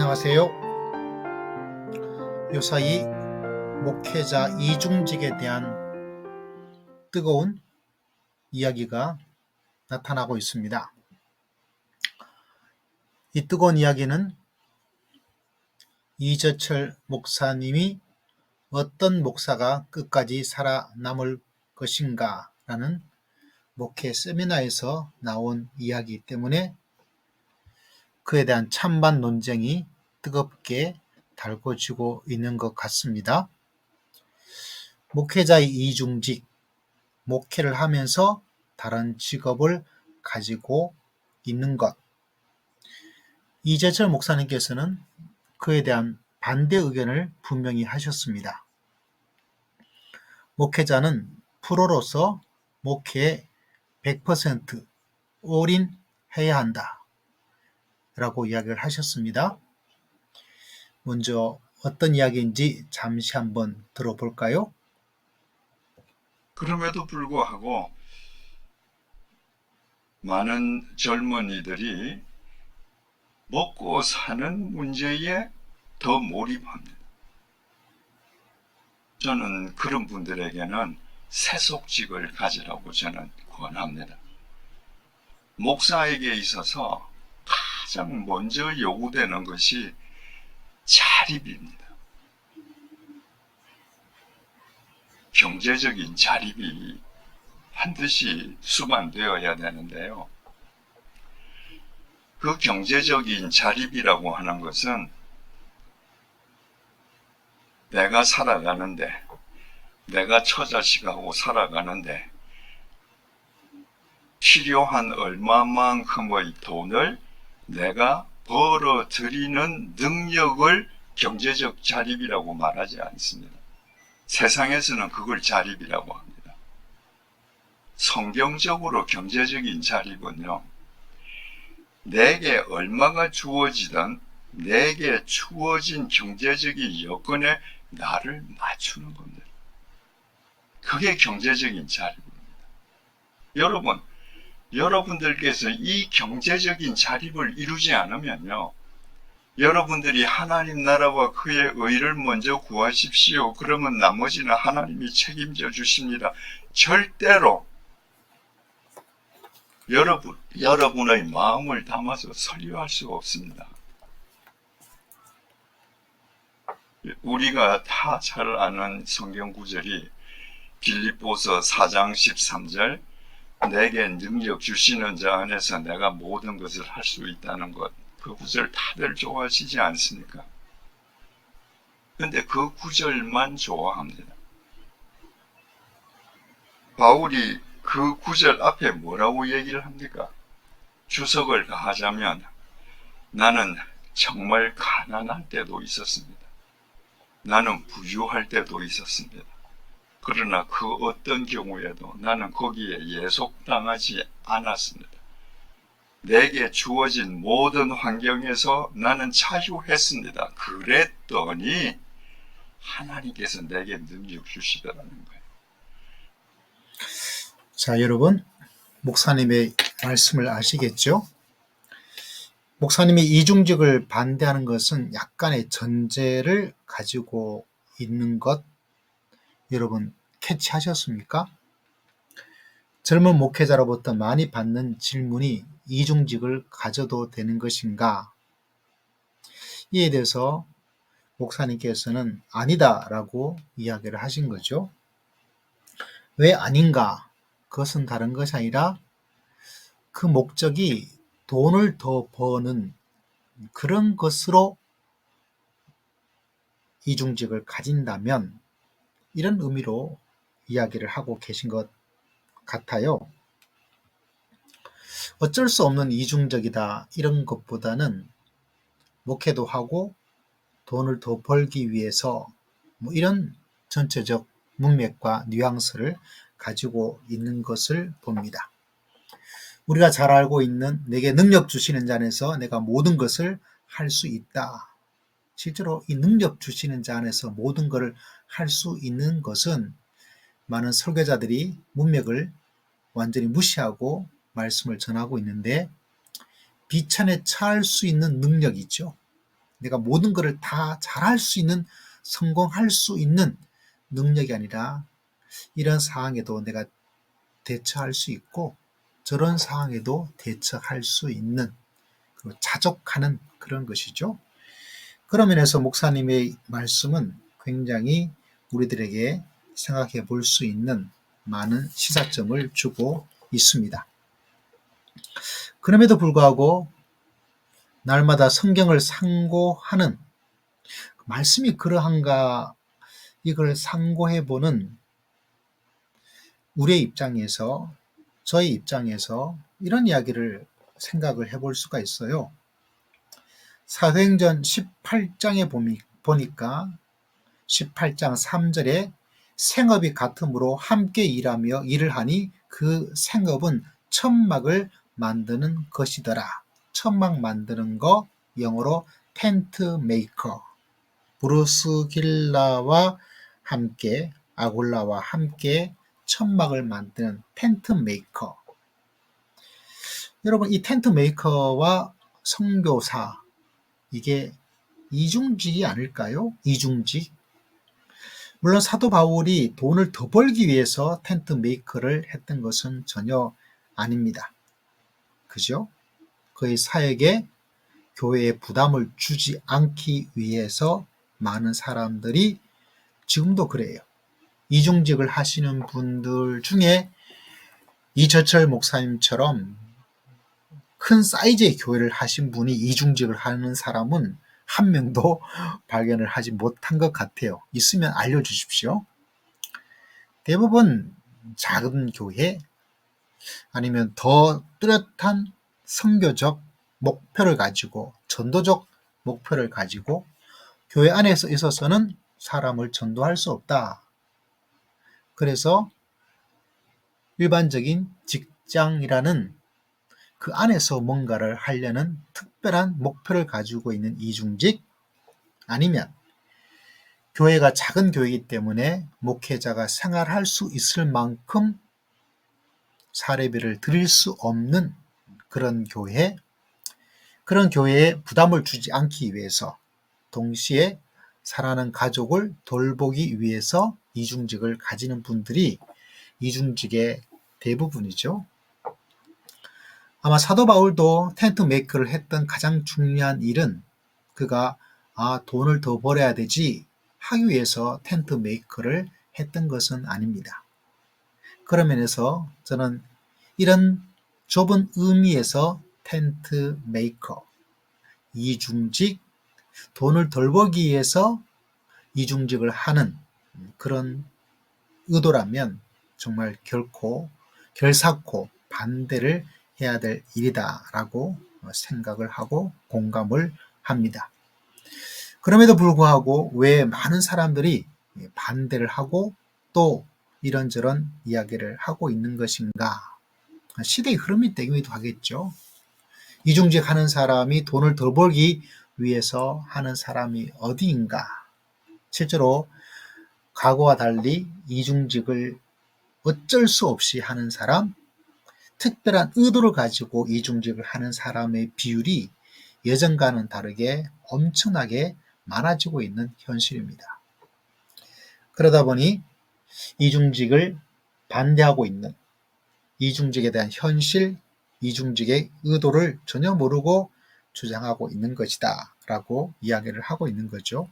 안녕하세요. 요사이 목회자 이중직에 대한 뜨거운 이야기가 나타나고 있습니다. 이 뜨거운 이야기는 이재철 목사님이 어떤 목사가 끝까지 살아남을 것인가 라는 목회 세미나에서 나온 이야기 때문에 그에 대한 찬반 논쟁이 뜨겁게 달궈지고 있는 것 같습니다. 목회자의 이중직, 목회를 하면서 다른 직업을 가지고 있는 것. 이재철 목사님께서는 그에 대한 반대 의견을 분명히 하셨습니다. 목회자는 프로로서 목회에 100% 올인 해야 한다 라고 이야기를 하셨습니다. 먼저 어떤 이야기인지 잠시 한번 들어볼까요? 그럼에도 불구하고 많은 젊은이들이 먹고 사는 문제에 더 몰입합니다. 저는 그런 분들에게는 세속직을 가지라고 저는 권합니다. 목사에게 있어서 가장 먼저 요구되는 것이 자립입니다. 경제적인 자립이 반드시 수반되어야 되는데요. 그 경제적인 자립이라고 하는 것은 내가 살아가는데, 내가 처자식하고 살아가는데 필요한 얼마만큼의 돈을 내가 벌어들이는 능력을 경제적 자립이라고 말하지 않습니다. 세상에서는 그걸 자립이라고 합니다. 성경적으로 경제적인 자립은요, 내게 얼마가 주어지든 내게 주어진 경제적인 여건에 나를 맞추는 겁니다. 그게 경제적인 자립입니다. 여러분, 여러분들께서 이 경제적인 자립을 이루지 않으면요, 여러분들이 하나님 나라와 그의 의를 먼저 구하십시오. 그러면 나머지는 하나님이 책임져 주십니다. 절대로 여러분의 마음을 담아서 설교할 수가 없습니다. 우리가 다 잘 아는 성경 구절이 빌립보서 4장 13절, 내게 능력 주시는 자 안에서 내가 모든 것을 할 수 있다는 것, 그 구절 다들 좋아하시지 않습니까? 근데 그 구절만 좋아합니다. 바울이 그 구절 앞에 뭐라고 얘기를 합니까? 주석을 가하자면 나는 정말 가난할 때도 있었습니다. 나는 부유할 때도 있었습니다. 그러나 그 어떤 경우에도 나는 거기에 예속당하지 않았습니다. 내게 주어진 모든 환경에서 나는 자유했습니다. 그랬더니 하나님께서 내게 능력 주시더라는 거예요. 자, 여러분, 목사님의 말씀을 아시겠죠? 목사님이 이중직을 반대하는 것은 약간의 전제를 가지고 있는 것, 여러분 캐치하셨습니까? 젊은 목회자로부터 많이 받는 질문이 이중직을 가져도 되는 것인가? 이에 대해서 목사님께서는 아니다라고 이야기를 하신 거죠. 왜 아닌가? 그것은 다른 것이 아니라 그 목적이 돈을 더 버는 그런 것으로 이중직을 가진다면 이런 의미로 이야기를 하고 계신 것 같아요. 어쩔 수 없는 이중적이다 이런 것보다는 목회도 하고 돈을 더 벌기 위해서 이런 전체적 문맥과 뉘앙스를 가지고 있는 것을 봅니다. 우리가 잘 알고 있는 내게 능력 주시는 자 안에서 내가 모든 것을 할 수 있다. 실제로 이 능력 주시는 자 안에서 모든 것을 할 수 있는 것은 많은 설교자들이 문맥을 완전히 무시하고 말씀을 전하고 있는데 비천에 처할 수 있는 능력이죠. 내가 모든 것을 다 잘할 수 있는, 성공할 수 있는 능력이 아니라 이런 상황에도 내가 대처할 수 있고 저런 상황에도 대처할 수 있는, 그리고 자족하는 그런 것이죠. 그런 면에서 목사님의 말씀은 굉장히 우리들에게 생각해 볼 수 있는 많은 시사점을 주고 있습니다. 그럼에도 불구하고 날마다 성경을 상고하는, 말씀이 그러한가 이걸 상고해 보는 우리의 입장에서, 저의 입장에서 이런 이야기를 생각을 해볼 수가 있어요. 사도행전 18장에 보니까 18장 3절에 생업이 같으므로 함께 일하며 일을 하니 그 생업은 천막을 만드는 것이더라. 천막 만드는 거 영어로 텐트 메이커. 브루스길라와 함께, 아굴라와 함께 천막을 만드는 텐트 메이커. 여러분, 이 텐트 메이커와 선교사, 이게 이중직이 아닐까요? 이중직. 물론 사도 바울이 돈을 더 벌기 위해서 텐트 메이커를 했던 것은 전혀 아닙니다. 그죠? 그의 사역에 교회에 부담을 주지 않기 위해서 많은 사람들이 지금도 그래요. 이중직을 하시는 분들 중에 이철철 목사님처럼 큰 사이즈의 교회를 하신 분이 이중직을 하는 사람은 한 명도 발견을 하지 못한 것 같아요. 있으면 알려주십시오. 대부분 작은 교회, 아니면 더 뚜렷한 선교적 목표를 가지고, 전도적 목표를 가지고 교회 안에서 있어서는 사람을 전도할 수 없다. 그래서 일반적인 직장이라는 그 안에서 뭔가를 하려는 특별한 목표를 가지고 있는 이중직, 아니면 교회가 작은 교회이기 때문에 목회자가 생활할 수 있을 만큼 사례비를 드릴 수 없는 그런 교회, 그런 교회에 부담을 주지 않기 위해서, 동시에 사랑하는 가족을 돌보기 위해서 이중직을 가지는 분들이 이중직의 대부분이죠. 아마 사도 바울도 텐트 메이커를 했던 가장 중요한 일은 그가 돈을 더 벌어야 되지 하기 위해서 텐트 메이커를 했던 것은 아닙니다. 그런 면에서 저는 이런 좁은 의미에서 텐트 메이커, 이중직, 돈을 덜 벌기 위해서 이중직을 하는 그런 의도라면 정말 결사코 반대를 해야 될 일이다라고 생각을 하고 공감을 합니다. 그럼에도 불구하고 왜 많은 사람들이 반대를 하고 또 이런저런 이야기를 하고 있는 것인가? 시대의 흐름이 때문이기도 하겠죠. 이중직 하는 사람이 돈을 더 벌기 위해서 하는 사람이 어디인가? 실제로 과거와 달리 이중직을 어쩔 수 없이 하는 사람, 특별한 의도를 가지고 이중직을 하는 사람의 비율이 예전과는 다르게 엄청나게 많아지고 있는 현실입니다. 그러다 보니 이중직을 반대하고 있는, 이중직에 대한 현실, 이중직의 의도를 전혀 모르고 주장하고 있는 것이다 라고 이야기를 하고 있는 거죠.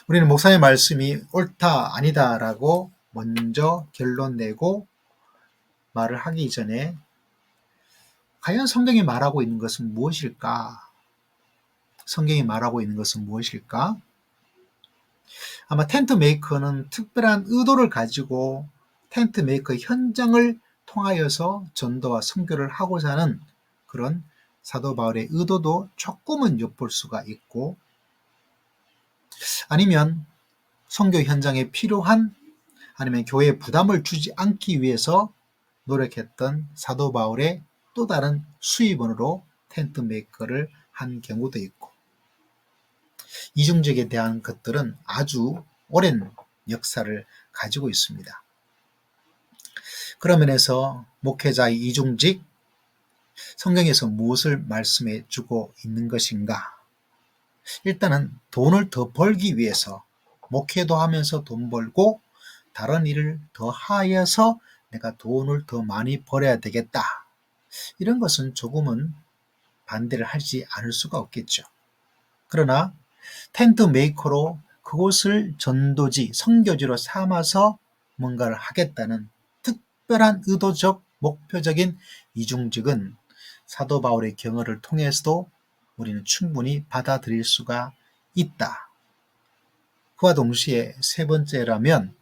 우리는 목사의 말씀이 옳다 아니다 라고 먼저 결론 내고 말을 하기 전에 과연 성경이 말하고 있는 것은 무엇일까? 성경이 말하고 있는 것은 무엇일까? 아마 텐트 메이커는 특별한 의도를 가지고 텐트 메이커 현장을 통하여서 전도와 선교를 하고자 하는 그런 사도 바울의 의도도 조금은 엿볼 수가 있고, 아니면 선교 현장에 필요한, 아니면 교회에 부담을 주지 않기 위해서 노력했던 사도 바울의 또 다른 수입원으로 텐트 메이커를 한 경우도 있고, 이중직에 대한 것들은 아주 오랜 역사를 가지고 있습니다. 그런 면에서 목회자의 이중직, 성경에서 무엇을 말씀해 주고 있는 것인가? 일단은 돈을 더 벌기 위해서 목회도 하면서 돈 벌고 다른 일을 더 하여서 내가 돈을 더 많이 벌어야 되겠다. 이런 것은 조금은 반대를 하지 않을 수가 없겠죠. 그러나 텐트 메이커로 그곳을 전도지, 선교지로 삼아서 뭔가를 하겠다는 특별한 의도적, 목표적인 이중직은 사도 바울의 경험을 통해서도 우리는 충분히 받아들일 수가 있다. 그와 동시에 세 번째라면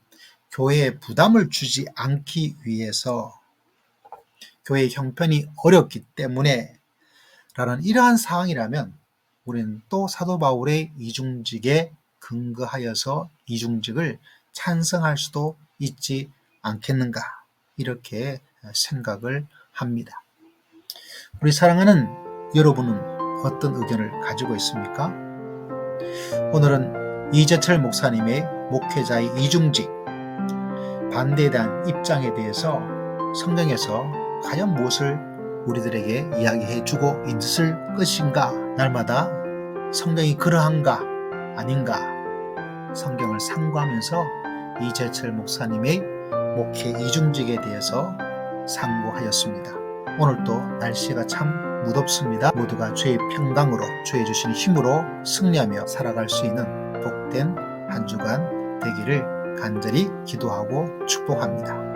교회에 부담을 주지 않기 위해서 교회의 형편이 어렵기 때문에 라는 이러한 상황이라면 우리는 또 사도 바울의 이중직에 근거하여서 이중직을 찬성할 수도 있지 않겠는가 이렇게 생각을 합니다. 우리 사랑하는 여러분은 어떤 의견을 가지고 있습니까? 오늘은 이재철 목사님의 목회자의 이중직 반대에 대한 입장에 대해서 성경에서 과연 무엇을 우리들에게 이야기해 주고 있을 것인가, 날마다 성경이 그러한가 아닌가 성경을 상고하면서 이재철 목사님의 목회 이중직에 대해서 상고하였습니다. 오늘도 날씨가 참 무덥습니다. 모두가 주의 평강으로 주의 주신 힘으로 승리하며 살아갈 수 있는 복된 한 주간 되기를 간절히 기도하고 축복합니다.